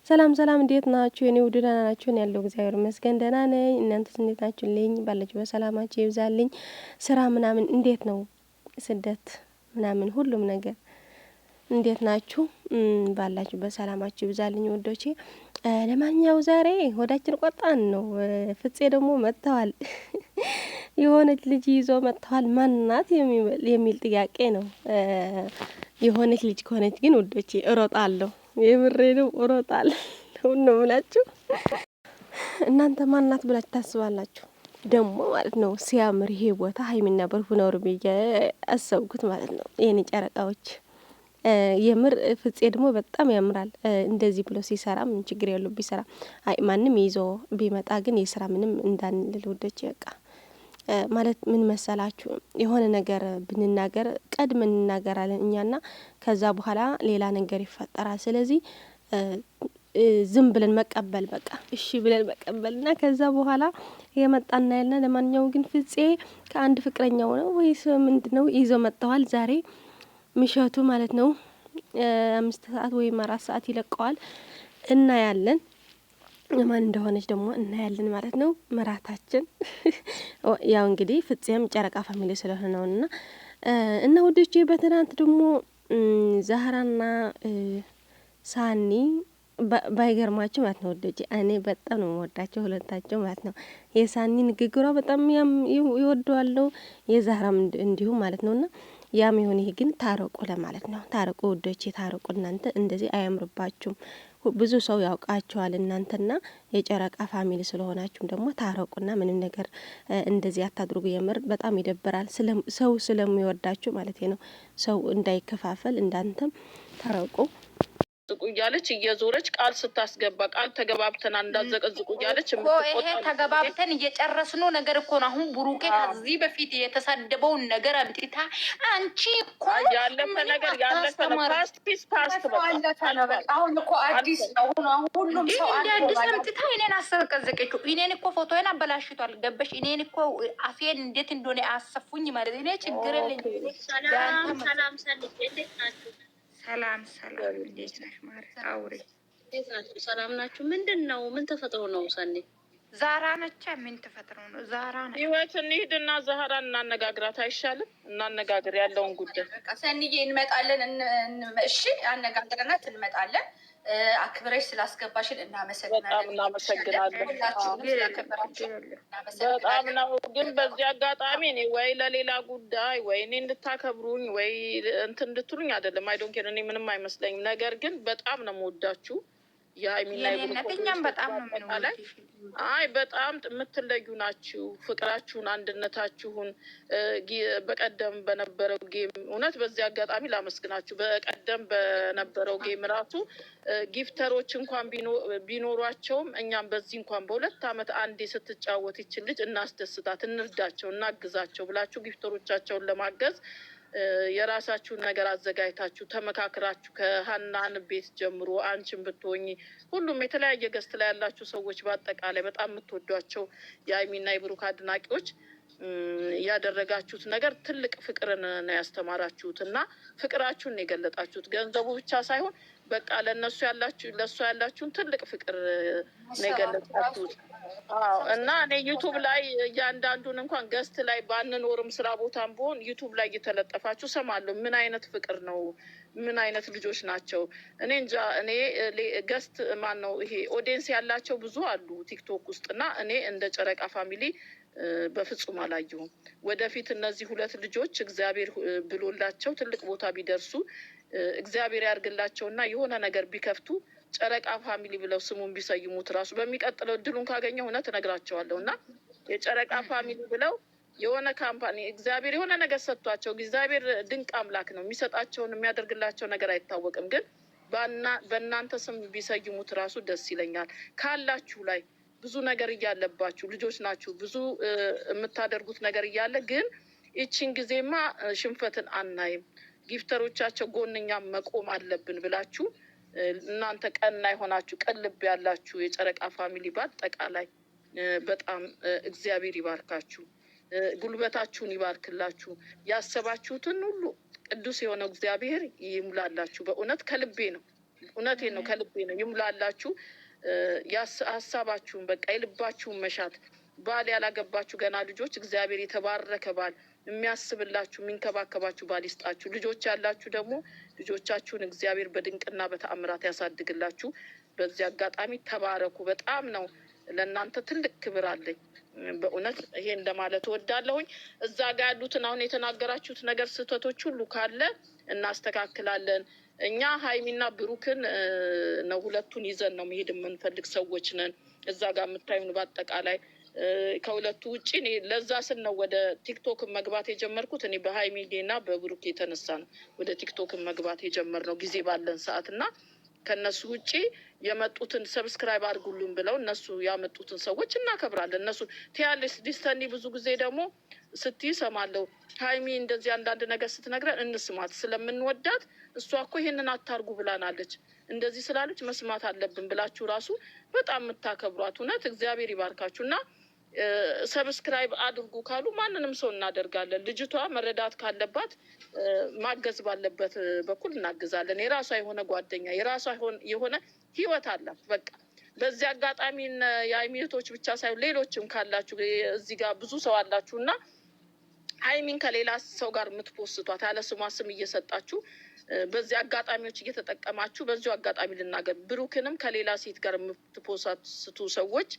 ሰላም ሰላም፣ እንዴት ናችሁ? የኔ ውድ ደህና ናችሁ? እኔ ያለው እግዚአብሔር ይመስገን ደህና ነኝ። እናንተስ እንዴት ናችሁልኝ? ባላችሁ በሰላማችሁ ይብዛልኝ። ስራ ምናምን እንዴት ነው? ስደት ምናምን ሁሉም ነገር እንዴት ናችሁ? ባላችሁ በሰላማችሁ ይብዛልኝ ወዶቼ። ለማንኛው ዛሬ ሆዳችን ቆጣን ነው። ፍፄ ደግሞ መጥተዋል። የሆነች ልጅ ይዞ መጥተዋል። ማናት የሚል ጥያቄ ነው። የሆነች ልጅ ከሆነች ግን ውዶቼ እሮጣለሁ። የምሬ ነው፣ እሮጣለሁ ነው ብላችሁ እናንተ ማናት ብላችሁ ታስባላችሁ? ደግሞ ማለት ነው ሲያምር ይሄ ቦታ ሀይሚና ብሩክ ነው ብዬ አሰብኩት ማለት ነው። የኔ ጨረቃዎች የምር ፍፄ ደግሞ በጣም ያምራል። እንደዚህ ብሎ ሲሰራ ምን ችግር ያለው ቢሰራ። አይ ማንም ይዞ ቢመጣ ግን የስራ ምንም እንዳንል ውዶች በቃ ማለት ምን መሰላችሁ፣ የሆነ ነገር ብንናገር ቀድመን እንናገራለን እኛና ከዛ በኋላ ሌላ ነገር ይፈጠራል። ስለዚህ ዝም ብለን መቀበል በቃ እሺ ብለን መቀበልና ከዛ በኋላ የመጣና ያለ። ለማንኛውም ግን ፍፄ ከአንድ ፍቅረኛው ነው ወይስ ምንድነው ይዞ መጥተዋል ዛሬ ምሽቱ ማለት ነው። 5 ሰዓት ወይም 4 ሰዓት ይለቀዋል እና ያለን ማን እንደሆነች ደግሞ እናያለን ማለት ነው። መራታችን ያው እንግዲህ ፍፄም ጨረቃ ፋሚሊ ስለሆነ ነውና እና ወዶቼ በትናንት ደግሞ ዛህራና ሳኒ ባይገርማችሁ ማለት ነው ወዶቼ፣ እኔ በጣም ነው የምወዳቸው ሁለታቸው ማለት ነው። የሳኒ ንግግሯ በጣም ይወደዋለሁ፣ የዛህራም እንዲሁ ማለት ነውና ያም ይሁን ይሄ ግን ታረቁ ለማለት ነው። ታረቁ ውዶቼ፣ ታረቁ። እናንተ እንደዚህ አያምርባችሁም። ብዙ ሰው ያውቃቸዋል እናንተና የጨረቃ ፋሚሊ ስለሆናችሁም ደግሞ ታረቁና ምንም ነገር እንደዚህ አታድርጉ። የምር በጣም ይደብራል። ሰው ስለሚወዳችሁ ማለት ነው። ሰው እንዳይከፋፈል እንዳንተም ታረቁ ዝቁ እያለች እየዞረች ቃል ስታስገባ ቃል ተገባብተን እንዳዘቀዝቁ እያለች ይሄ ተገባብተን እየጨረስነው ነገር እኮ ነው። አሁን ብሩኬ ከዚህ በፊት የተሳደበውን ነገር አምጥታ አንቺ እኮ ያለፈ ነገር ያለፈ ነው። ፓስት ፒስ ፓስት በቃ አሁን እኮ አዲስ ነው። አሁን ሁሉም ሰው አዲስ አምጥታ እኔን አሰቀዘቀችው። እኔን እኮ ፎቶዬን አበላሽቷል። ገበሽ እኔን እኮ አፌን እንዴት እንደሆነ አሰፉኝ ማለት እኔ ችግር የለኝም። ሰላም ሰላም ሰልፍ እንዴት ናችሁ? ሰላም ሰላም፣ እንዴት ነሽ ማለት አውሪ። እንዴት ናችሁ? ሰላም ናችሁ? ምንድን ነው? ምን ተፈጥሮ ነው? ሰኔ ዛራ ነች። ምን ተፈጥሮ ነው? ዛራ ነች። ህይወት እንሂድና ዛህራን እናነጋግራት አይሻልም? እናነጋግር ያለውን ጉዳይ። ሰኒዬ እንመጣለን። እሺ አነጋግረናት እንመጣለን። አክብረሽ ስላስገባሽን እናመሰግናለን። እናመሰግናለን። በጣም ነው። ግን በዚህ አጋጣሚ እኔ ወይ ለሌላ ጉዳይ ወይ እኔ እንድታከብሩኝ ወይ እንትን እንድትሉኝ አይደለም። አይ ዶንት ኬር። እኔ ምንም አይመስለኝም። ነገር ግን በጣም ነው የምወዳችሁ። የእኛም በጣም ነው የምንወዳችሁ። አይ በጣም የምትለዩ ናችሁ። ፍቅራችሁን፣ አንድነታችሁን በቀደም በነበረው ጌም እውነት በዚህ አጋጣሚ ላመስግናችሁ። በቀደም በነበረው ጌም ራሱ ጊፍተሮች እንኳን ቢኖሯቸውም እኛም በዚህ እንኳን በ2 አመት አንዴ ስትጫወት ይችል ልጅ እናስደስታት፣ እንርዳቸው፣ እናግዛቸው ብላችሁ ጊፍተሮቻቸውን ለማገዝ የራሳችሁን ነገር አዘጋጅታችሁ ተመካክራችሁ ከሀናን ቤት ጀምሮ አንቺን ብትሆኚ ሁሉም የተለያየ ገስት ላይ ያላችሁ ሰዎች በአጠቃላይ በጣም የምትወዷቸው የሀይሚና የብሩክ አድናቂዎች ያደረጋችሁት ነገር ትልቅ ፍቅርን ነው ያስተማራችሁት እና ፍቅራችሁን የገለጣችሁት ገንዘቡ ብቻ ሳይሆን በቃ ለእነሱ ያላችሁን ትልቅ ፍቅር ነው የገለጣችሁት። እና እኔ ዩቱብ ላይ እያንዳንዱን እንኳን ገስት ላይ ባንኖርም ስራ ቦታም ብሆን ዩቱብ ላይ እየተለጠፋችሁ ሰማለሁ። ምን አይነት ፍቅር ነው? ምን አይነት ልጆች ናቸው? እኔ እንጃ። እኔ ገስት ማን ነው ይሄ ኦዲየንስ ያላቸው ብዙ አሉ ቲክቶክ ውስጥ እና እኔ እንደ ጨረቃ ፋሚሊ በፍጹም አላየሁም። ወደፊት እነዚህ 2 ልጆች እግዚአብሔር ብሎላቸው ትልቅ ቦታ ቢደርሱ እግዚአብሔር ያርግላቸውና የሆነ ነገር ቢከፍቱ ጨረቃ ፋሚሊ ብለው ስሙን ቢሰይሙት ራሱ በሚቀጥለው እድሉን ካገኘ እውነት እነግራቸዋለሁ እና የጨረቃ ፋሚሊ ብለው የሆነ ካምፓኒ እግዚአብሔር የሆነ ነገር ሰጥቷቸው፣ እግዚአብሔር ድንቅ አምላክ ነው። የሚሰጣቸውን የሚያደርግላቸው ነገር አይታወቅም። ግን በእናንተ ስም ቢሰይሙት ራሱ ደስ ይለኛል። ካላችሁ ላይ ብዙ ነገር እያለባችሁ ልጆች ናችሁ። ብዙ የምታደርጉት ነገር እያለ ግን ይቺን ጊዜማ ሽንፈትን አናይም። ጊፍተሮቻቸው ጎንኛ መቆም አለብን ብላችሁ እናንተ ቀና የሆናችሁ ቅልብ ያላችሁ የጨረቃ ፋሚሊ በአጠቃላይ በጣም እግዚአብሔር ይባርካችሁ፣ ጉልበታችሁን ይባርክላችሁ፣ ያሰባችሁትን ሁሉ ቅዱስ የሆነው እግዚአብሔር ይሙላላችሁ። በእውነት ከልቤ ነው። እውነቴን ነው፣ ከልቤ ነው። ይሙላላችሁ ሀሳባችሁን፣ በቃ የልባችሁን መሻት። ባል ያላገባችሁ ገና ልጆች እግዚአብሔር የተባረከ ባል የሚያስብላችሁ የሚንከባከባችሁ ባል ይስጣችሁ። ልጆች ያላችሁ ደግሞ ልጆቻችሁን እግዚአብሔር በድንቅና በተአምራት ያሳድግላችሁ። በዚህ አጋጣሚ ተባረኩ። በጣም ነው ለእናንተ ትልቅ ክብር አለኝ በእውነት ይሄ እንደማለት እወዳለሁኝ። እዛ ጋር ያሉትን አሁን የተናገራችሁት ነገር ስህተቶች ሁሉ ካለ እናስተካክላለን። እኛ ሀይሚና ብሩክን ነው ሁለቱን ይዘን ነው መሄድ የምንፈልግ ሰዎች ነን። እዛ ጋር የምታዩን በአጠቃላይ ከሁለቱ ውጭ እኔ ለዛ ስል ነው ወደ ቲክቶክ መግባት የጀመርኩት። እኔ በሀይሚና በብሩክ የተነሳ ነው ወደ ቲክቶክ መግባት የጀመርነው ጊዜ ባለን ሰዓት እና ከነሱ ውጭ የመጡትን ሰብስክራይብ አድርጉልን ብለው እነሱ ያመጡትን ሰዎች እናከብራለን። እነሱ ቲያሌስ ዲስተኒ ብዙ ጊዜ ደግሞ ስትይ ሰማለሁ። ሀይሚ እንደዚህ አንዳንድ ነገር ስትነግረን እንስማት ስለምንወዳት፣ እሷ እኮ ይሄንን አታርጉ ብላናለች፣ እንደዚህ ስላለች መስማት አለብን ብላችሁ ራሱ በጣም የምታከብሯት እውነት እግዚአብሔር ይባርካችሁ። እና ሰብስክራይብ አድርጉ ካሉ ማንንም ሰው እናደርጋለን። ልጅቷ መረዳት ካለባት ማገዝ ባለበት በኩል እናግዛለን። የራሷ የሆነ ጓደኛ የራሷ የሆነ ህይወት አላት። በቃ በዚህ አጋጣሚ የሀይሚ እህቶች ብቻ ሳይሆን ሌሎችም ካላችሁ እዚህ ጋር ብዙ ሰው አላችሁ እና ሀይሚን ከሌላ ሰው ጋር የምትፖስቷት ያለ ስሟ ስም እየሰጣችሁ በዚህ አጋጣሚዎች እየተጠቀማችሁ በዚሁ አጋጣሚ ልናገር፣ ብሩክንም ከሌላ ሴት ጋር የምትፖስቱ ሰዎች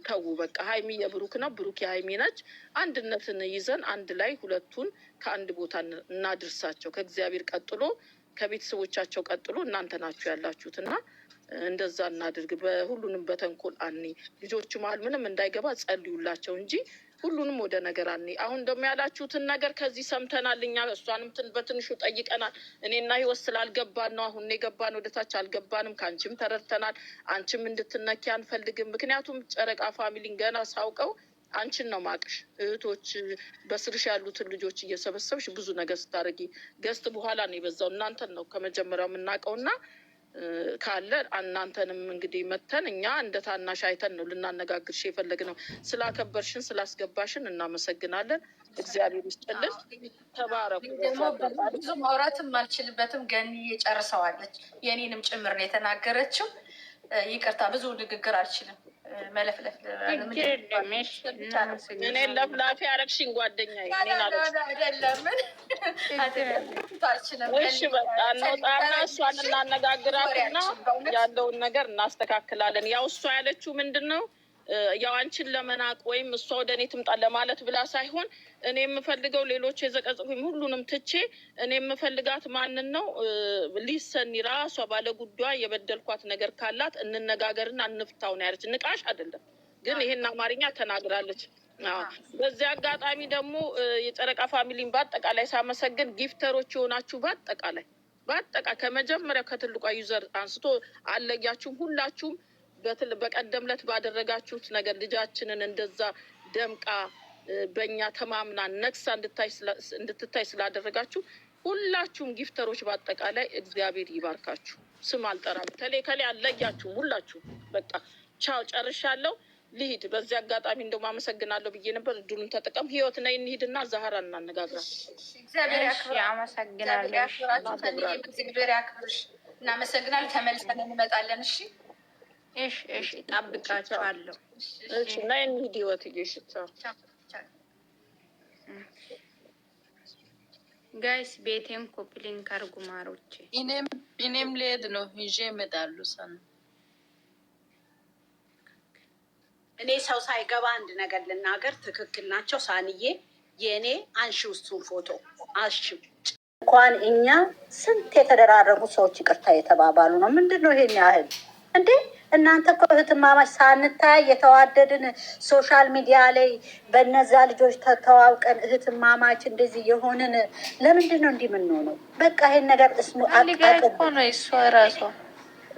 ተዉ። በቃ ሀይሚ የብሩክ ነው፣ ብሩክ የሀይሚ ነች። አንድነትን ይዘን አንድ ላይ ሁለቱን ከአንድ ቦታ እናድርሳቸው። ከእግዚአብሔር ቀጥሎ ከቤተሰቦቻቸው ቀጥሎ እናንተ ናችሁ ያላችሁት እና እንደዛ እናድርግ። በሁሉንም በተንኮል አኔ ልጆቹ መሀል ምንም እንዳይገባ ጸልዩላቸው እንጂ ሁሉንም ወደ ነገር አኔ። አሁን ደግሞ ያላችሁትን ነገር ከዚህ ሰምተናል። እኛ እሷንም በትንሹ ጠይቀናል። እኔና ህይወት ስላልገባን ነው አሁን የገባን፣ ወደታች አልገባንም። ከአንቺም ተረድተናል። አንቺም እንድትነኪ አንፈልግም። ምክንያቱም ጨረቃ ፋሚሊን ገና ሳውቀው አንቺን ነው ማቅሽ። እህቶች በስርሽ ያሉትን ልጆች እየሰበሰብሽ ብዙ ነገር ስታደርጊ ገስት በኋላ ነው የበዛው። እናንተን ነው ከመጀመሪያው የምናውቀውና ካለ እናንተንም እንግዲህ መተን እኛ እንደ ታናሽ አይተን ነው ልናነጋግርሽ የፈለግነው። ስላከበርሽን ስላስገባሽን እናመሰግናለን። እግዚአብሔር ይስጥልን። ተባረኩ። ብዙ ማውራትም አልችልበትም። ገኒ ጨርሰዋለች። የኔንም ጭምር ነው የተናገረችው። ይቅርታ ብዙ ንግግር አልችልም። መለፍለፍ እኔን ለፍላፊ አረግሽኝ ጓደኛዬ። እሺ በቃ እንወጣና እሷን እናነጋግራትና ያለውን ነገር እናስተካክላለን። ያው እሷ ያለችው ምንድን ነው ያው አንቺን ለመናቅ ወይም እሷ ወደ እኔ ትምጣ ለማለት ብላ ሳይሆን እኔ የምፈልገው ሌሎች የዘቀዘቁኝ ሁሉንም ትቼ እኔ የምፈልጋት ማንን ነው ሊሰኒ ራሷ ባለ ጉዳይ የበደልኳት ነገር ካላት እንነጋገርና እንፍታው ነው ያለች። ንቃሽ አይደለም ግን ይሄን አማርኛ ተናግራለች። በዚህ አጋጣሚ ደግሞ የጨረቃ ፋሚሊን በአጠቃላይ ሳመሰግን፣ ጊፍተሮች የሆናችሁ በአጠቃላይ ከመጀመሪያው ከትልቋ ዩዘር አንስቶ አለያችሁም ሁላችሁም በቀደም ዕለት ባደረጋችሁት ነገር ልጃችንን እንደዛ ደምቃ በእኛ ተማምና ነክሳ እንድትታይ ስላደረጋችሁ ሁላችሁም ጊፍተሮች በአጠቃላይ እግዚአብሔር ይባርካችሁ። ስም አልጠራም፣ ከሌ አለያችሁም ሁላችሁም። በቃ ቻው፣ ጨርሻለሁ፣ ልሂድ። በዚህ አጋጣሚ እንደውም አመሰግናለሁ ብዬ ነበር። እድሉን ተጠቀም። ህይወት ነይ እንሂድና ዛህራ እናነጋግራት። እግዚአብሔር ያክብርሽ። እናመሰግናለን። ተመልሰን እንመጣለን። እሺ እሺ ጠብቃችኋለሁ። እሺ ነይ እንሂድ ህይወት። እሺ ጋይስ ቤቴን ኮፕሊንግ አድርጉ ማሮቼ። እኔም ልሄድ ነው፣ ይዤ እመጣለሁ። ሰን እኔ ሰው ሳይገባ አንድ ነገር ልናገር። ትክክል ናቸው። ሳንዬ የእኔ አንሺው እሱን ፎቶ አንሺው። እንኳን እኛ ስንት የተደራረጉ ሰዎች ይቅርታ የተባባሉ ነው። ምንድን ነው ይሄን ያህል እንዴ? እናንተ እኮ እህትማማች ሳንታይ የተዋደድን ሶሻል ሚዲያ ላይ በነዛ ልጆች ተዋውቀን እህትማማች እንደዚህ የሆንን ለምንድን ነው እንዲህ የምንሆነው? በቃ ይሄን ነገር እስሙ ራሷ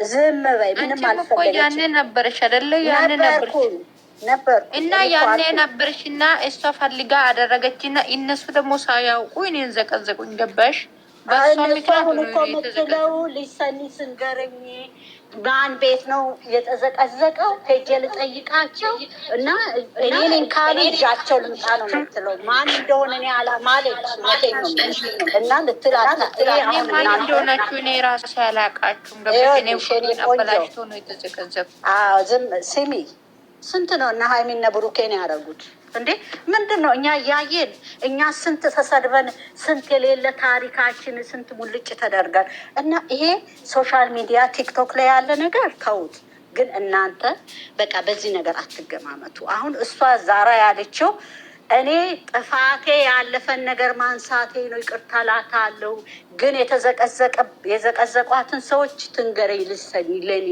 ዝም በይ። ምንም አልፈለገችም። ያኔ ነበረሽ አይደለ? ያኔ ነበርኩ እና ያኔ ነበርሽ እና እሷ ፈልጋ አደረገችና እነሱ ደግሞ ሳያውቁ እኔን ዘቀዘቁኝ። ገባሽ? እነሱ አሁን እኮ የምትለው ሊሰኒ ስንገረኝ ማን ቤት ነው የተዘቀዘቀው? ሄጄ ልጠይቃቸው እና እኔ ነኝ ካሉ ይዣቸው ልምጣ ነው የምትለው። ማን እንደሆነ እኔ አላማለች መቴኝ ነው እና ልትላታ ማን እንደሆናችሁ እኔ ራሱ ያላቃችሁም። ገበኔ አበላሽቶ ነው የተዘቀዘቁ። ዝም ስሚ፣ ስንት ነው እና ሀይሚና ብሩኬን ያደረጉት እንዴ? ምንድን ነው እኛ እያየን እኛ ስንት ተሰድበን ስንት የሌለ ታሪካችን ስንት ሙልጭ ተደርገን እና ይሄ ሶሻል ሚዲያ ቲክቶክ ላይ ያለ ነገር ተውት። ግን እናንተ በቃ በዚህ ነገር አትገማመቱ። አሁን እሷ ዛራ ያለችው እኔ ጥፋቴ ያለፈን ነገር ማንሳቴ ነው፣ ይቅርታ ላታለሁ። ግን የዘቀዘቋትን ሰዎች ትንገረኝ ልሰኝ ለኔ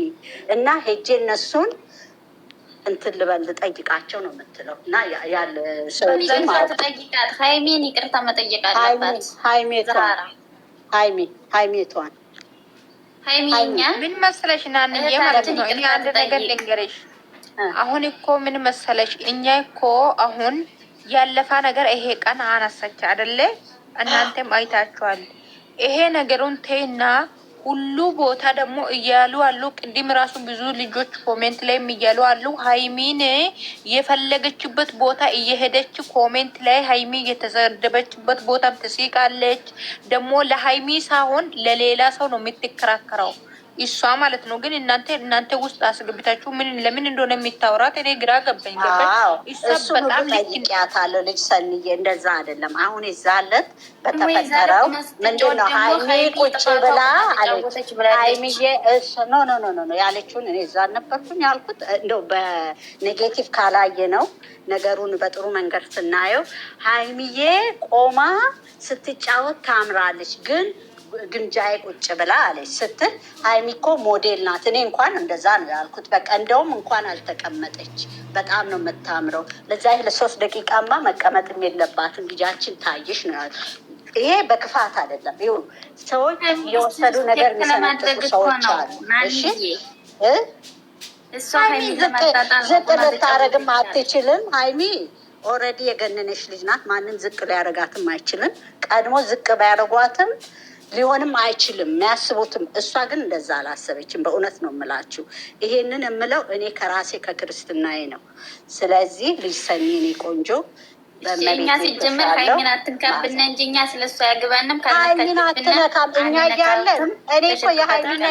እና ሄጄ እነሱን እንትን ልበል ልጠይቃቸው ነው የምትለው። እና ያለ ጠይቃት ሀይሜን ይቅርታ መጠየቅ አለባት። ሀይሜቷን ምን መሰለሽ ናንዬ ማለት ነው። እኔ አንድ ነገር ልንገርሽ። አሁን እኮ ምን መሰለሽ፣ እኛ እኮ አሁን ያለፋ ነገር ይሄ ቀን አነሳች አይደለ? እናንተም አይታችኋል። ይሄ ነገሩን ተይና ሁሉ ቦታ ደግሞ እያሉ አሉ። ቅድም ራሱ ብዙ ልጆች ኮሜንት ላይም እያሉ አሉ። ሀይሚን የፈለገችበት ቦታ እየሄደች ኮሜንት ላይ ሀይሚ የተሰደበችበት ቦታም ትስቃለች። ደግሞ ለሀይሚ ሳይሆን ለሌላ ሰው ነው የምትከራከረው እሷ ማለት ነው። ግን እናንተ ውስጥ አስገብታችሁ ለምን እንደሆነ የሚታወራት እኔ ግራ ገባኝ። እሱ በጣም ጠይቂያታለሁ። ልጅ ሰንዬ እንደዛ አይደለም። አሁን ይዛለት በተፈጠረው ምንድነው ሀይሚ ቁጭ ብላ አለች። ሀይሚዬ ኖ ያለችውን እኔ እዛ ነበርኩኝ ያልኩት። እንደው በኔጌቲቭ ካላየ ነው ነገሩን በጥሩ መንገድ ስናየው ሀይሚዬ ቆማ ስትጫወት ታምራለች ግን ግምጃዬ ቁጭ ብላ አለች ስትል ሀይሚ እኮ ሞዴል ናት። እኔ እንኳን እንደዛ ነው ያልኩት። በቃ እንደውም እንኳን አልተቀመጠች በጣም ነው የምታምረው። ለዛ ለ3 ደቂቃማ መቀመጥም የለባትም ልጃችን ታየሽ ነው ያልኩት። ይሄ በክፋት አይደለም። ይኸው ሰዎች የወሰዱ ነገር የሚሰነጥቁ ሰዎች አሉ። እሺ ዝቅ ልታረግም አትችልም። ሀይሚ ኦልሬዲ የገነነች ልጅ ናት። ማንም ዝቅ ሊያረጋትም አይችልም። ቀድሞ ዝቅ ባያረጓትም ሊሆንም አይችልም የሚያስቡትም። እሷ ግን እንደዛ አላሰበችም። በእውነት ነው የምላችሁ። ይሄንን የምለው እኔ ከራሴ ከክርስትናዬ ነው። ስለዚህ ልጅ ሰኒ እኔ ቆንጆ እኛ ሲጀምር ሀይሚን አትንካብን እንጂ እኛ ስለሷ ያገባንም ሀይሚን አትነካም። እኛ እያለን እኔ እኮ የሀይሚና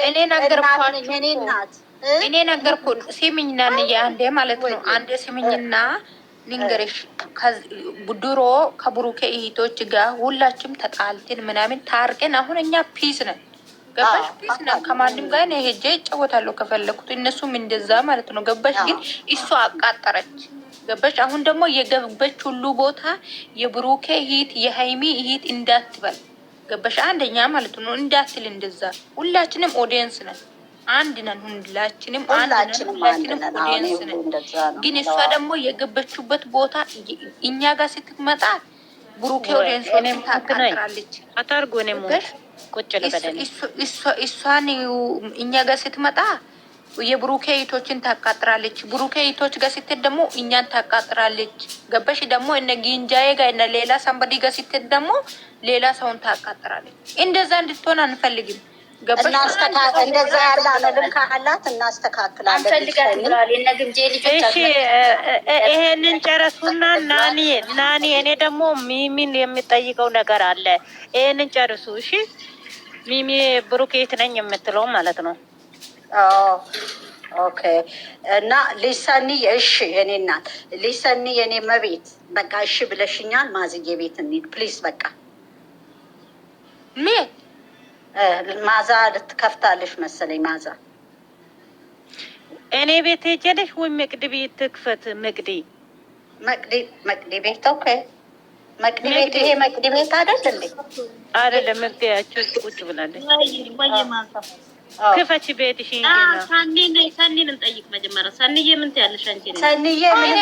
እኔ ነገርኳችሁ። እኔ ነገርኩ። ሲምኝና አንዴ ማለት ነው አንዴ ሲምኝና ልንገርሽ ድሮ ከብሩኬ እህቶች ጋር ሁላችንም ተጣልተን ምናምን ታርቀን አሁን እኛ ፒስ ነን። ገባሽ? ፒስ ነን። ከማንም ጋር እኔ ሄጄ እጫወታለሁ ከፈለኩት፣ እነሱም እንደዛ ማለት ነው። ገባሽ? ግን እሷ አቃጠረች። ገባሽ? አሁን ደግሞ የገበች ሁሉ ቦታ የብሩኬ እህት የሀይሚ እህት እንዳትበል። ገባሽ? አንደኛ ማለት ነው እንዳትል እንደዛ። ሁላችንም ኦዲየንስ ነን። አንድ ነን። ሁላችንም ሁላችንም ኦዲየንስ ነን። ግን እሷ ደግሞ የገበችበት ቦታ እኛ ጋር ስትመጣ ብሩኬ ኦዲየንሶችን ታቃጥራለች። እሷን እኛ ጋር ስትመጣ የብሩኬ እህቶችን ታቃጥራለች። ብሩኬ እህቶች ጋር ስትሄድ ደግሞ እኛን ታቃጥራለች። ገበሽ? ደግሞ እነ ጊንጃዬ ጋር እነ ሌላ ሰንበዲ ጋር ስትሄድ ደግሞ ሌላ ሰውን ታቃጥራለች። እንደዛ እንድትሆን አንፈልግም። እንደዛ ያለ አመልም ካላት እናስተካክላለን። ይሄንን ጨረሱና ናኒ እኔ ደግሞ ሚሚን የሚጠይቀው ነገር አለ። ይሄንን ጨርሱ እሺ። ሚሚ ብሩኬት ነኝ የምትለው ማለት ነው። ኦኬ። እና ሊሰኒ እሺ፣ የኔ እናት ሊሰኒ የኔ መቤት በቃ እሺ ብለሽኛል። ማዝዬ ቤት እንሂድ ፕሊዝ። በቃ ማዛ ልትከፍታለሽ መሰለኝ። ማዛ እኔ ቤት ሄጀለሽ ወይ መቅዲ ቤት ትክፈት። መቅዲ ቤት ኦኬ። መቅዲ ቤት ይሄ መቅዲ ቤት አይደል እንዴ? አይደለም። መቅዲያችሁ ቁጭ ብላለች። ክፈች ቤትሽ እንጂ ነው። ሰኒን እንጠይቅ መጀመሪያ። ሰኒዬ ምን ትያለሽ አንቺ? ሰኒዬ ምን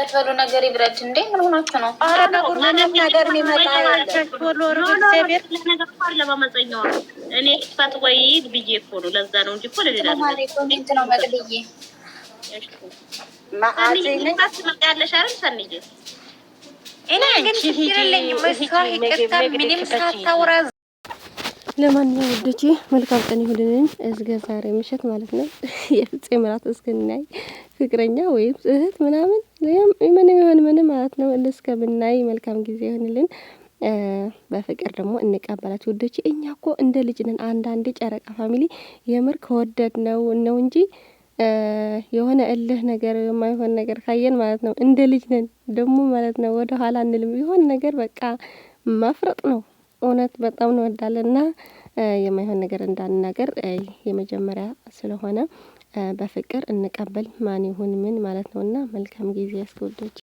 ችግር ነገር ይብረድ እንዴ? ምን ሆናችሁ ነው? ምንም ነገር የሚመጣ ለማመፀኛዋ እኔ ጥፋት ወይ ብዬ እኮ ነው። ለዛ ነው እንጂ እኮ ለሌላ ነው። መቅድዬ ያለሽ አይደል ሰኒዬ? እኔ ግን ችግር የለኝም። እሷ ይቅርታ ምንም ሳታውራ ለማንኛውም ውዶቼ መልካም ቀን ይሁንልን። እስከ ዛሬ ምሽት ማለት ነው የፍፄ ምራት እስክናይ ፍቅረኛ ወይም እህት ምናምን ምንም ይሁን ምንም ማለት ነው እስከምናይ መልካም ጊዜ ይሁንልን። በፍቅር ደግሞ እንቀበላችሁ ውዶቼ። እኛ እኮ እንደ ልጅ ነን። አንዳንዴ ጨረቃ ፋሚሊ የምር ከወደድ ነው እንጂ የሆነ እልህ ነገር የማይሆን ነገር ካየን ማለት ነው እንደ ልጅ ነን ደግሞ ማለት ነው ወደ ኋላ አንልም። የሆነ ነገር በቃ ማፍረጥ ነው። እውነት በጣም እንወዳለንና የማይሆን ነገር እንዳንናገር የመጀመሪያ ስለሆነ በፍቅር እንቀበል ማን ይሁን ምን ማለት ነውና መልካም ጊዜ ያስወዶች